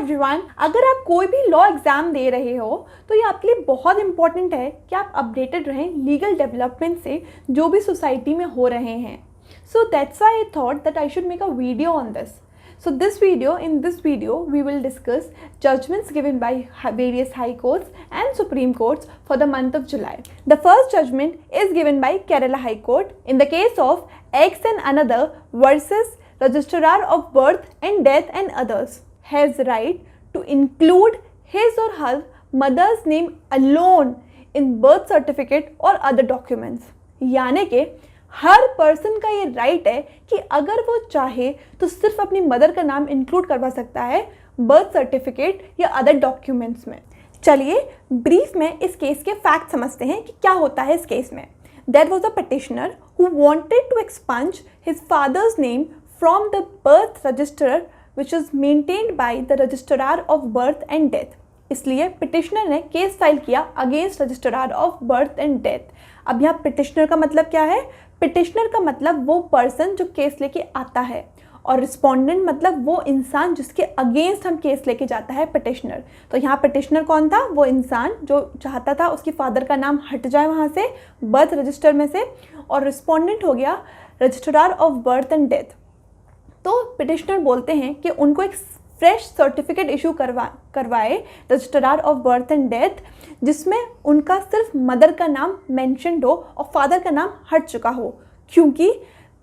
Everyone, अगर आप कोई भी लॉ एग्जाम दे रहे हो तो ये आपके लिए बहुत इंपॉर्टेंट है कि आप अपडेटेड रहें लीगल डेवलपमेंट से जो भी सोसाइटी में हो रहे हैं. So that's why I thought that I should make a video on this. So in this video we will discuss judgments given by various high courts and supreme courts for the month of July. The first judgment is given by Kerala High Court in the case of X and another versus Registrar of Birth and Death and others has right to include his or her mother's name alone in birth certificate or other documents. यानी कि हर person का ये right है कि अगर वो चाहे तो सिर्फ अपनी मदर का नाम इंक्लूड करवा सकता है बर्थ सर्टिफिकेट या अदर डॉक्यूमेंट्स में. चलिए ब्रीफ में इस केस के फैक्ट समझते हैं कि क्या होता है इस केस में. There was a petitioner who wanted to expunge his father's name from the birth register which is maintained by the Registrar of Birth and Death. इसलिए पिटिशनर ने केस फाइल किया against registrar of birth and death. अब यहाँ petitioner का मतलब क्या है? Petitioner का मतलब वो पर्सन जो केस लेके आता है, और रिस्पोंडेंट मतलब वो इंसान जिसके अगेंस्ट हम केस लेके जाता है पिटिशनर. तो यहाँ पिटिशनर कौन था? वो इंसान जो चाहता था उसकी फादर का नाम हट जाए वहाँ से बर्थ रजिस्टर में से, और रिस्पोंडेंट हो गया registrar of birth and death. तो पिटिशनर बोलते हैं कि उनको एक फ्रेश सर्टिफिकेट इशू करवाए registrar of birth and death जिसमें उनका सिर्फ मदर का नाम मेंशन्ड हो और फादर का नाम हट चुका हो, क्योंकि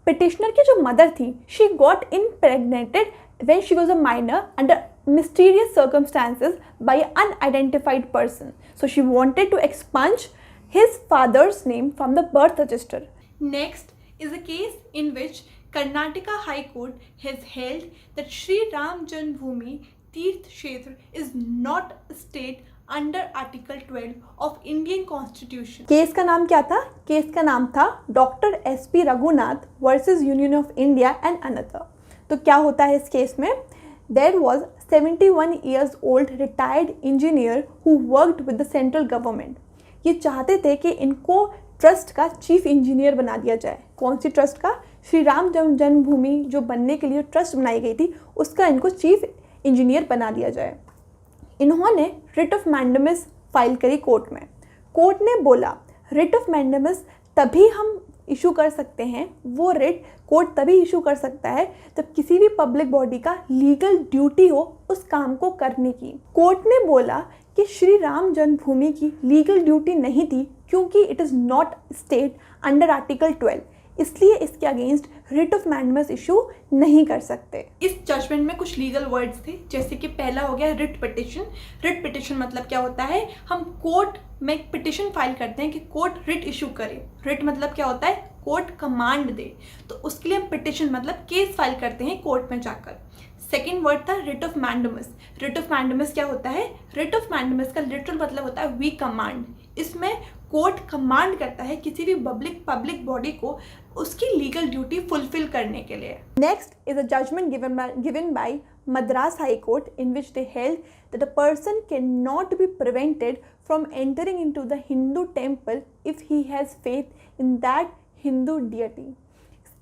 पिटिशनर की जो मदर थी she got impregnated when she was a minor under mysterious circumstances by an unidentified person. So she wanted to expunge his father's name from the birth register. Next is a case in which Karnataka High Court has held that Sri Ram Janmabhoomi Tirth Kshetra is not a state under Article 12 of Indian Constitution. Case का नाम क्या था? Case का नाम था doctor SP Raghunath versus union of India and another. तो क्या होता है इस केस में? There was 71 years old retired engineer who worked with the central government. ये चाहते थे कि इनको ट्रस्ट का चीफ इंजीनियर बना दिया जाए. कौन सी ट्रस्ट का? श्री राम जन्मभूमि जो बनने के लिए ट्रस्ट बनाई गई थी उसका इनको चीफ इंजीनियर बना दिया जाए. इन्होंने रिट ऑफ मैंडेमस फाइल करी कोर्ट में. कोर्ट ने बोला रिट ऑफ मैंडेमस तभी हम इशू कर सकते हैं, वो रिट कोर्ट तभी इशू कर सकता है जब किसी भी पब्लिक बॉडी का लीगल ड्यूटी हो उस काम को करने की. कोर्ट ने बोला कि श्री राम जन्मभूमि की लीगल ड्यूटी नहीं थी क्योंकि it is not state under article 12, इसलिए इसके against writ of mandamus issue नहीं कर सकते. इस जजमेंट में कुछ लीगल वर्ड्स थे, जैसे कि पहला हो गया रिट पिटिशन. रिट पिटिशन मतलब क्या होता है? हम कोर्ट में एक पिटिशन फाइल करते हैं कि कोर्ट रिट इशू करे. रिट मतलब क्या होता है? कोर्ट कमांड दे. तो उसके लिए हम पिटिशन मतलब केस फाइल करते हैं कोर्ट में जाकर. सेकेंड वर्ड था writ of mandamus. Writ of mandamus क्या होता है? रिट ऑफ मैंडेमस का लिटरल मतलब होता है वी कमांड. इसमें कोर्ट कमांड करता है किसी भी पब्लिक बॉडी को उसकी लीगल ड्यूटी फुलफिल करने के लिए. Next is a judgment given by Madras high court in which they held that a person can not be prevented from entering into the Hindu temple if he has faith in that Hindu deity.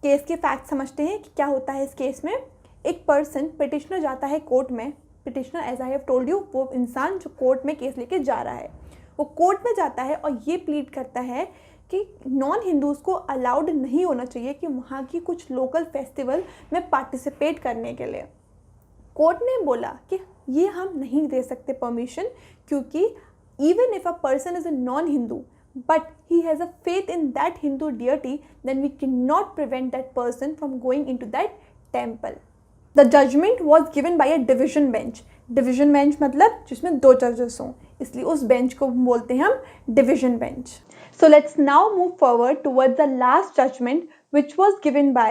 Case के fact समझते हैं कि क्या होता है इस case में. एक पर्सन पिटिशनर जाता है कोर्ट में. Petitioner as I have told you वो इंसान जो कोर्ट में केस लेके जा रहा है, वो कोर्ट में जाता है और ये प्लीड करता है कि नॉन हिंदूज़ को अलाउड नहीं होना चाहिए कि वहाँ की कुछ लोकल फेस्टिवल में पार्टिसिपेट करने के लिए. कोर्ट ने बोला कि ये हम नहीं दे सकते परमिशन, क्योंकि even if a person is a non Hindu but he has a faith in that Hindu deity, then we cannot prevent that person from going into that temple. The judgment was given by a division bench. Division bench मतलब जिसमें दो जजेस हों, इसलिए उस bench को बोलते हैं हम division bench. So let's now move forward towards the last judgment which was given by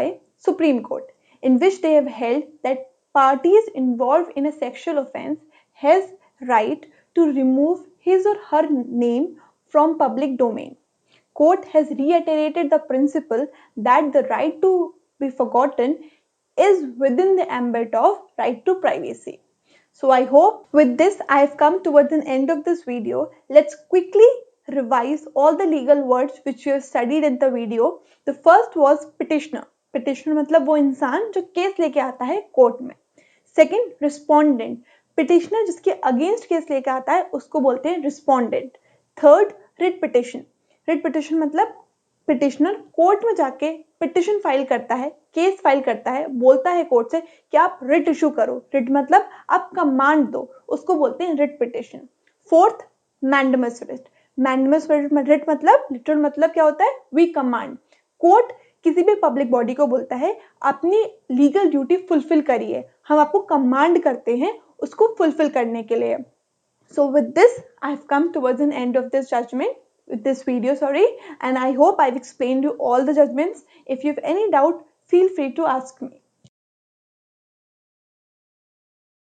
Supreme Court, in which they have held that parties involved in a sexual offense has right to remove his or her name from public domain. Court has reiterated the principle that the right to be forgotten is within the ambit of right to privacy. So I hope with this I have come towards the end of this video. Let's quickly revise all the legal words which you have studied in the video. The first was petitioner. Petitioner मतलब वो इंसान जो case लेके आता है court में. Second, respondent. Petitioner जिसके against case लेकर आता है उसको बोलते हैं respondent. Third, writ petition. Writ petition मतलब पिटिशनर कोर्ट में जाके पिटिशन फाइल करता है, केस फाइल करता है, बोलता है कोर्ट से कि आप रिट इशू करो। रिट मतलब आप कमांड दो, उसको बोलते हैं writ petition. Fourth, mandamus writ. Mandamus writ मतलब लिटरल मतलब क्या होता है, वी कमांड। कोर्ट किसी भी पब्लिक बॉडी को बोलता है अपनी लीगल ड्यूटी फुलफिल करिए, हम आपको कमांड करते हैं उसको फुलफिल करने के लिए। So with this, I've come towards an end of this video, and I hope I've explained you all the judgments. If you have any doubt, feel free to ask me.